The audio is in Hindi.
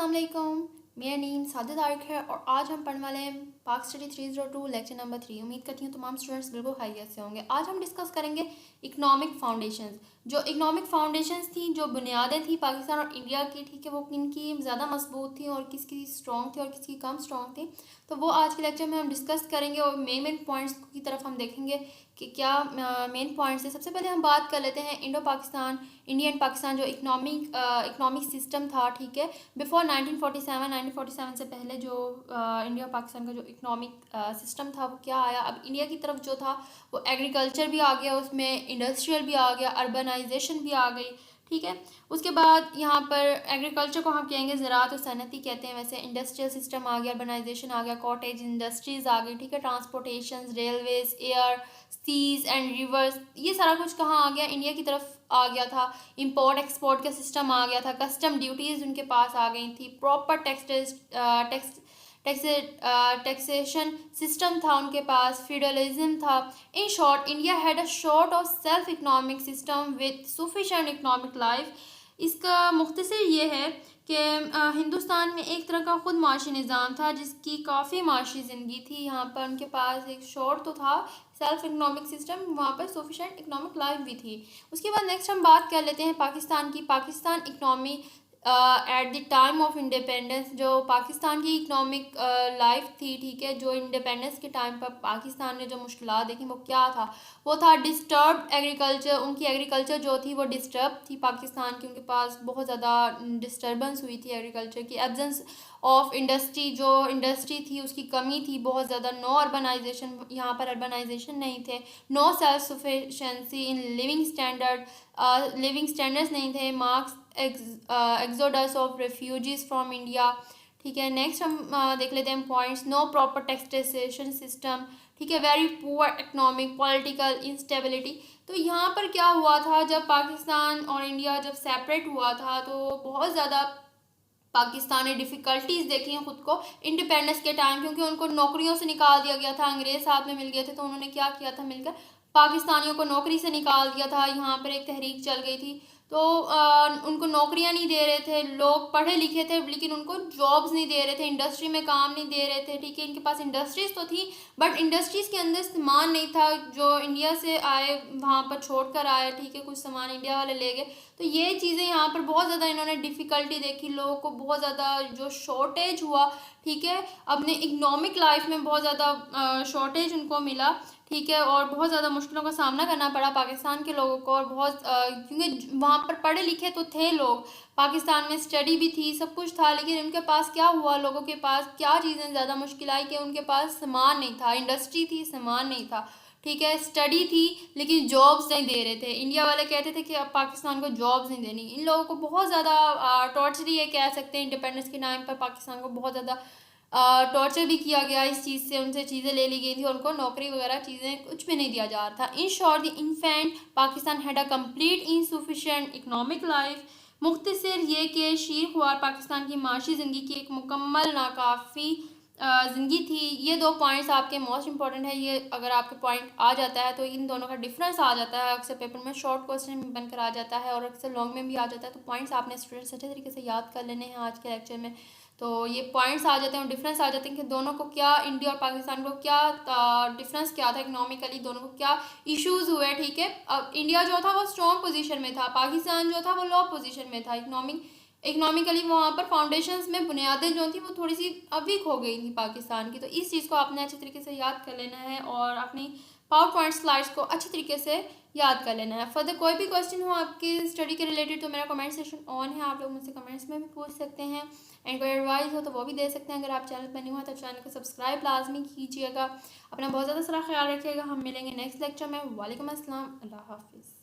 अस्सलाम वालेकुम। मेरा नेम सादिद तारिक है और आज हम पढ़ने वाले हैं पाक स्टडी 302 लेक्चर नंबर 3। उम्मीद करती हूँ तमाम स्टूडेंट्स बिल्कुल खैरियत से होंगे। आज हम डिस्कस करेंगे इकोनॉमिक फाउंडेशंस। जो इकोनॉमिक फाउंडेशंस थी, जो बुनियादें थी पाकिस्तान और इंडिया की, ठीक है, वो किनकी ज़्यादा मजबूत थी और किसकी स्ट्रॉन्ग थी और किसकी कम स्ट्रॉन्ग थी, तो वो आज के लेक्चर में हम डिस्कस करेंगे और मेन पॉइंट्स की तरफ हम देखेंगे कि क्या मेन पॉइंट्स है। सबसे पहले हम बात कर लेते हैं Indo Pakistan, India and Pakistan जो इकोनॉमिक सिस्टम था, ठीक है, बिफोर 1947 से पहले जो इंडिया पाकिस्तान का जो इकोनॉमिक सिस्टम था वो क्या आया। अब इंडिया की तरफ जो था वो एग्रीकल्चर भी आ गया, उसमें इंडस्ट्रियल भी आ गया, अर्बनाइजेशन भी आ गई, ठीक है। उसके बाद यहाँ पर एग्रीकल्चर को हम कहेंगे ज़राअत और सनती कहते हैं, वैसे इंडस्ट्रियल सिस्टम आ गया, अर्बनाइजेशन आ गया, कॉटेज इंडस्ट्रीज़ आ गई, ठीक है, transportation, railways, air, seas and rivers, ये सारा कुछ कहाँ आ गया, इंडिया की तरफ आ गया था। इंपोर्ट एक्सपोर्ट का सिस्टम आ गया था, कस्टम ड्यूटीज़ उनके पास आ गई थी, प्रॉपर टैक्सेशन सिस्टम था उनके पास, फ्यूडलिज्म था। In short India had a short or self economic system with sufficient economic life. इसका मुख्तसर ये है कि हिंदुस्तान में एक तरह का ख़ुद माशी निज़ाम था जिसकी काफ़ी माशी ज़िंदगी थी। यहाँ पर उनके पास एक शॉर्ट तो था सेल्फ इकोनॉमिक सिस्टम, वहाँ पर सफिशिएंट इकोनॉमिक लाइफ भी थी। उसके बाद नेक्स्ट हम बात कर लेते हैं पाकिस्तान की। Pakistan economy at the time of independence, जो पाकिस्तान की इकोनॉमिक लाइफ थी, ठीक है, जो इंडिपेंडेंस के टाइम पर पाकिस्तान ने जो मुश्किलात देखी वो क्या था, वो था डिस्टर्ब एग्रीकल्चर। उनकी एग्रीकल्चर जो थी वो डिस्टर्ब थी पाकिस्तान की, उनके पास बहुत ज़्यादा डिस्टर्बेंस हुई थी एग्रीकल्चर की। एब्सेंस ऑफ इंडस्ट्री, जो इंडस्ट्री थी उसकी कमी थी बहुत ज़्यादा। नो अर्बनाइजेशन, यहाँ पर अर्बनाइजेशन नहीं थे। No self sufficiency in living standards नहीं थे। Marks exodus of refugees from India, ठीक है। नेक्स्ट हम देख लेते हैं points. No proper taxation system, ठीक है, very poor economic political instability. तो यहाँ पर क्या हुआ था, जब पाकिस्तान और इंडिया जब सेपरेट हुआ था तो बहुत ज़्यादा पाकिस्तान ने डिफ़िकल्टीज़ देखी हैं ख़ुद को इंडिपेंडेंस के टाइम, क्योंकि उनको नौकरियों से निकाल दिया गया था। अंग्रेज़ साथ में मिल गए थे तो उन्होंने क्या किया था, मिलकर पाकिस्तानियों को नौकरी से निकाल दिया था। यहाँ पर एक तहरीक चल गई थी तो उनको नौकरियां नहीं दे रहे थे। लोग पढ़े लिखे थे लेकिन उनको जॉब्स नहीं दे रहे थे, इंडस्ट्री में काम नहीं दे रहे थे, ठीक है। इनके पास इंडस्ट्रीज़ तो थी बट इंडस्ट्रीज़ के अंदर सामान नहीं था। जो इंडिया से आए वहाँ पर छोड़ कर आए, ठीक है, कुछ सामान इंडिया वाले ले गए। तो ये चीज़ें यहाँ पर बहुत ज़्यादा इन्होंने डिफ़िकल्टी देखी, लोगों को बहुत ज़्यादा जो शॉर्टेज हुआ, ठीक है, अपने इकनॉमिक लाइफ में बहुत ज़्यादा शॉर्टेज उनको मिला, ठीक है, और बहुत ज़्यादा मुश्किलों का सामना करना पड़ा पाकिस्तान के लोगों को। और बहुत क्योंकि वहाँ पर पढ़े लिखे तो थे लोग, पाकिस्तान में स्टडी भी थी, सब कुछ था, लेकिन उनके पास क्या हुआ, लोगों के पास क्या चीज़ें ज़्यादा मुश्किल आई कि उनके पास सामान नहीं था। इंडस्ट्री थी, सामान नहीं था, ठीक है, स्टडी थी लेकिन जॉब्स नहीं दे रहे थे। इंडिया वाले कहते थे कि अब पाकिस्तान को जॉब्स नहीं देनी। इन लोगों को बहुत ज़्यादा टॉर्चर, ये कह सकते हैं, इंडिपेंडेंस के टाइम पर पाकिस्तान को बहुत ज़्यादा टॉर्चर भी किया गया इस चीज़ से। उनसे चीज़ें ले ली गई थी, उनको नौकरी वगैरह चीज़ें कुछ भी नहीं दिया जा रहा था। In short the infant Pakistan had a complete insufficient economic life. मुख्तसर ये कि शीर ख्वार पाकिस्तान की माशी ज़िंदगी की एक मुकम्मल नाकाफ़ी ज़िंदगी थी। ये दो पॉइंट्स आपके मोस्ट इंपॉर्टेंट है। ये अगर आपके पॉइंट आ जाता है तो इन दोनों का डिफरेंस आ जाता है। अक्सर पेपर में शॉर्ट क्वेश्चन बनकर आ जाता है और अक्सर लॉन्ग में भी आ जाता है। तो पॉइंट्स आपने स्टूडेंट्स अच्छे तरीके से याद कर लेने हैं आज के लेक्चर में। तो ये पॉइंट्स आ जाते हैं और डिफरेंस आ जाते हैं कि दोनों को क्या, इंडिया और पाकिस्तान को क्या डिफरेंस क्या था इकोनॉमिकली, दोनों को क्या इश्यूज़ हुए, ठीक है। अब इंडिया जो था वो स्ट्रॉन्ग पोजीशन में था, पाकिस्तान जो था वो लो पोजीशन में था। इकोनॉमिकली वहाँ पर फाउंडेशंस में बुनियादें जो थी वो थोड़ी सी वीक हो गई थी पाकिस्तान की। तो इस चीज़ को आपने अच्छे तरीके से याद कर लेना है और अपनी पावर पॉइंट स्लाइड्स को अच्छे तरीके से याद कर लेना है। फर्दर कोई भी क्वेश्चन हो आपकी स्टडी के रिलेटेड तो मेरा कमेंट सेक्शन ऑन है, आप लोग मुझसे कमेंट्स में भी पूछ सकते हैं। एंड कोई एडवाइस हो तो वो भी दे सकते हैं। अगर आप चैनल पर न्यू हो तो चैनल को सब्सक्राइब लाजमी कीजिएगा। अपना बहुत ज़्यादा सारा ख्याल रखिएगा। हम मिलेंगे नेक्स्ट लेक्चर में। वालेकुम अस्सलाम, अल्लाह हाफिज़।